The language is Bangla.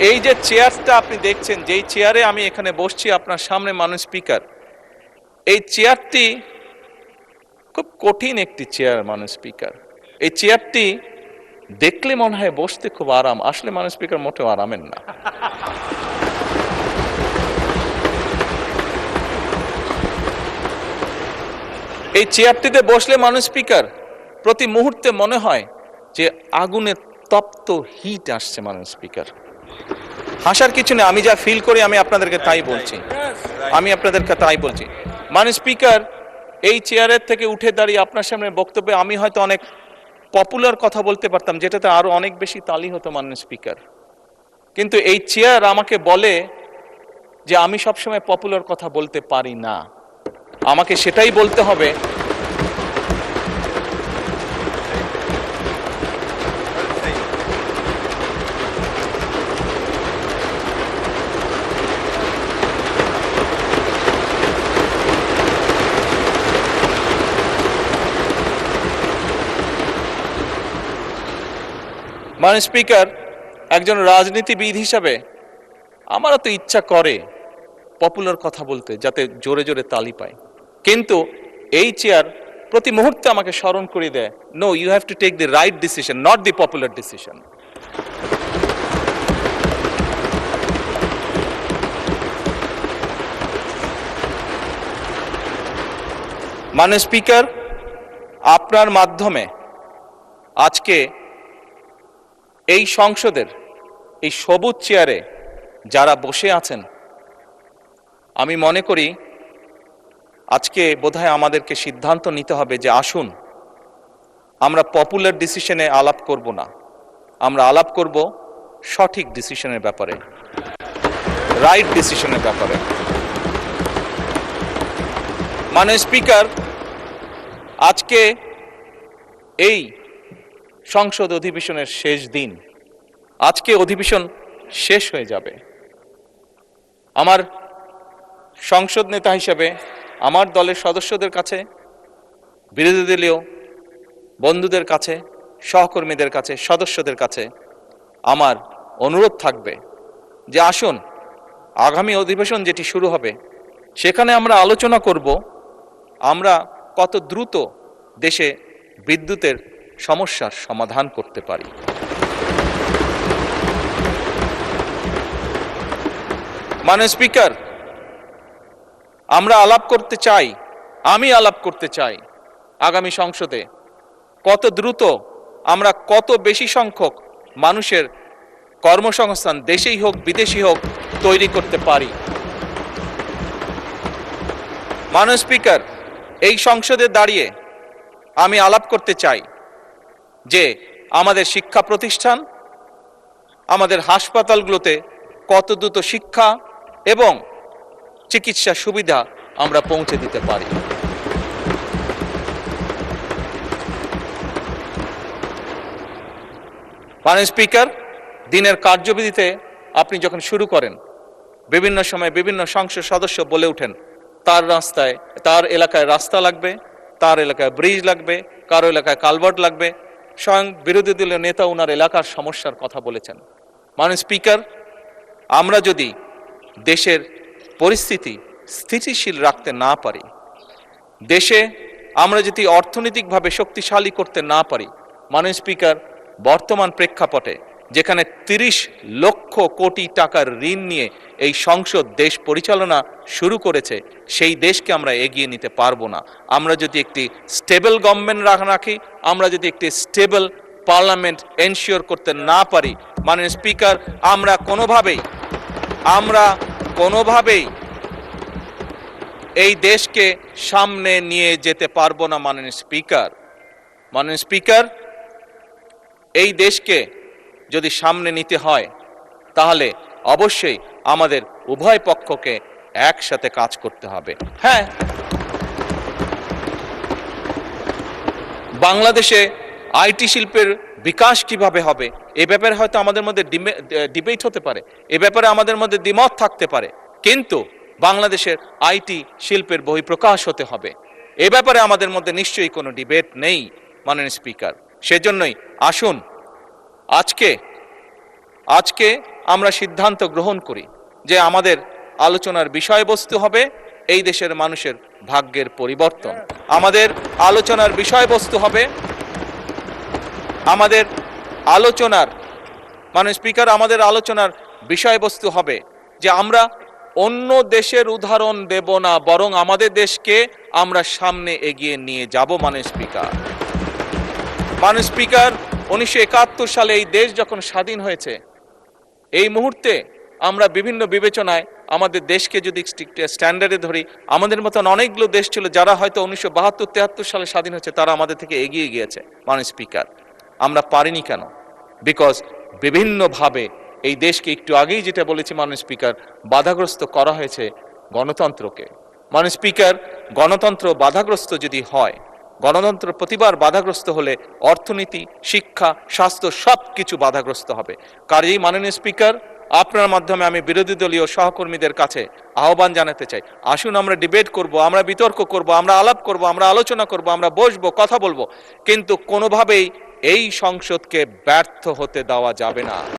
এই যে চেয়ারটা আপনি দেখছেন, যেই চেয়ারে আমি এখানে বসছি আপনার সামনে মাননীয় স্পিকার, এই চেয়ারটি খুব কঠিন একটি চেয়ার মাননীয় স্পিকার। এই চেয়ারটি দেখলে মনে হয় বসতে খুব আরাম, আসলে মাননীয় স্পিকার মোটেও আরামের না। এই চেয়ারটিতে বসলে মাননীয় স্পিকার প্রতি মুহূর্তে মনে হয় যে আগুনে তপ্ত হিট আসছে মাননীয় স্পিকার। হাসার কিছু নেই, আমি যা ফিল করি আমি আপনাদেরকে তাই বলছি, মাননীয় স্পিকার এই চেয়ারের থেকে উঠে দাঁড়িয়ে আপনার সামনে বক্তব্যে আমি হয়তো অনেক পপুলার কথা বলতে পারতাম, যেটাতে আরো অনেক বেশি তালি হতো মাননীয় স্পিকার। কিন্তু এই চেয়ার আমাকে বলে যে আমি সবসময় পপুলার কথা বলতে পারি না, আমাকে সেটাই বলতে হবে মাননীয় স্পিকার। একজন রাজনীতিবিদ হিসাবে আমারও তো ইচ্ছা করে পপুলার কথা বলতে, যাতে জোরে জোরে তালি পায়, কিন্তু এই চেয়ার প্রতি মুহূর্তে আমাকে স্মরণ করে দেয়, no, you have to take the right decision, not the popular decision. মাননীয় স্পিকার, আপনার মাধ্যমে আজকে এই সংসদের এই সবুজ চেয়ারে যারা বসে আছেন, আমি মনে করি আজকে বোধহয় আমাদেরকে সিদ্ধান্ত নিতে হবে যে আসুন আমরা পপুলার ডিসিশনে আলাপ করব না, আমরা আলাপ করব সঠিক ডিসিশনের ব্যাপারে, রাইট ডিসিশনের ব্যাপারে। মাননীয় স্পিকার, আজকে এই সংসদ অধিবেশনের শেষ দিন, আজকে অধিবেশন শেষ হয়ে যাবে। আমার সংসদ নেতা হিসেবে আমার দলের সদস্যদের কাছে, বিরোধী দলীয় বন্ধুদের কাছে, সহকর্মীদের কাছে, সদস্যদের কাছে আমার অনুরোধ থাকবে যে আসুন আগামী অধিবেশন যেটি শুরু হবে সেখানে আমরা আলোচনা করব আমরা কত দ্রুত দেশে বিদ্যুতের সমস্যার সমাধান করতে পারি। মাননীয় স্পিকার, আমরা আলাপ করতে চাই, আমি আলাপ করতে চাই আগামী সংসদে কত দ্রুত আমরা কত বেশি সংখ্যক মানুষের কর্মসংস্থান, দেশেই হোক বিদেশি হোক, তৈরি করতে পারি। মাননীয় স্পিকার, এই সংসদে দাঁড়িয়ে আমি আলাপ করতে চাই যে আমাদের শিক্ষা প্রতিষ্ঠান, আমাদের হাসপাতালগুলোতে কত দ্রুত শিক্ষা এবং চিকিৎসা সুবিধা আমরা পৌঁছে দিতে পারি। মাননীয় স্পিকার, দিনের কার্যবিধিতে আপনি যখন শুরু করেন বিভিন্ন সময় বিভিন্ন সংসদ সদস্য বলে ওঠেন তার এলাকায় রাস্তা লাগবে, তার এলাকায় ব্রিজ লাগবে, কারো এলাকায় কালভার্ট লাগবে। স্বয়ং বিরোধী দলীয় নেতা ওনার এলাকার সমস্যার কথা বলেছেন। মাননীয় স্পিকার, আমরা যদি দেশের পরিস্থিতি স্থিতিশীল রাখতে না পারি, দেশে আমরা যদি অর্থনৈতিকভাবে শক্তিশালী করতে না পারি, মাননীয় স্পিকার, বর্তমান প্রেক্ষাপটে যেখানে 30 লক্ষ কোটি টাকার ঋণ নিয়ে এই সংসদ দেশ পরিচালনা শুরু করেছে, সেই দেশকে আমরা এগিয়ে নিতে পারবো না। আমরা যদি একটি স্টেবল গভর্নমেন্ট রাখি, আমরা যদি একটি স্টেবল পার্লামেন্ট এনশিওর করতে না পারি, মাননীয় স্পিকার, আমরা কোনোভাবেই এই দেশকে সামনে নিয়ে যেতে পারবো না। মাননীয় স্পিকার, এই দেশকে যদি সামনে নিতে হয় তাহলে অবশ্যই আমাদের উভয় পক্ষকে একসাথে কাজ করতে হবে। হ্যাঁ, বাংলাদেশে আইটি শিল্পের বিকাশ কিভাবে হবে এ ব্যাপারে হয়তো আমাদের মধ্যে ডিবেট হতে পারে, এ ব্যাপারে আমাদের মধ্যে দ্বিমত থাকতে পারে, কিন্তু বাংলাদেশের আইটি শিল্পের বহিঃপ্রকাশ হতে হবে, এ ব্যাপারে আমাদের মধ্যে নিশ্চয়ই কোনো ডিবেট নেই। মাননীয় স্পিকার, সেজন্যই আসুন আজকে আমরা সিদ্ধান্ত গ্রহণ করি যে আমাদের আলোচনার বিষয়বস্তু হবে এই দেশের মানুষের ভাগ্যের পরিবর্তন। আমাদের আলোচনার বিষয়বস্তু হবে আমাদের আলোচনার স্পিকার আমাদের আলোচনার বিষয়বস্তু হবে যে আমরা অন্য দেশের উদাহরণ দেব না, বরং আমাদের দেশকে আমরা সামনে এগিয়ে নিয়ে যাব। স্পিকার 1971 সালে এই দেশ যখন স্বাধীন হয়েছে, এই মুহূর্তে আমরা বিভিন্ন বিবেচনায় আমাদের দেশকে যদি স্ট্যান্ডার্ডে ধরি, আমাদের মতন অনেকগুলো দেশ ছিল যারা হয়তো 1972-73 সালে স্বাধীন হয়েছে, তারা আমাদের থেকে এগিয়ে গিয়েছে। স্পিকার আমরা পারিনি কেন? বিকজ বিভিন্নভাবে এই দেশকে, একটু আগেই যেটা বলেছি স্পিকার, বাধাগ্রস্ত করা হয়েছে গণতন্ত্রকে। স্পিকার গণতন্ত্র বাধাগ্রস্ত যদি হয়, গণতন্ত্র প্রতিবার বাধাগ্রস্ত হলে অর্থনীতি, শিক্ষা, স্বাস্থ্য সবকিছু বাধাগ্রস্ত হবে। কাজেই মাননীয় স্পিকার, আপনার মাধ্যমে আমি বিরোধী দলীয় সহকর্মীদের কাছে আহ্বান জানাতে চাই, আসুন আমরা ডিবেট করব, আমরা বিতর্ক করব, আমরা আলাপ করব, আমরা আলোচনা করব, আমরা বসবো, কথা বলবো, কিন্তু কোনোভাবেই এই সংসদকে ব্যর্থ হতে দেওয়া যাবে না।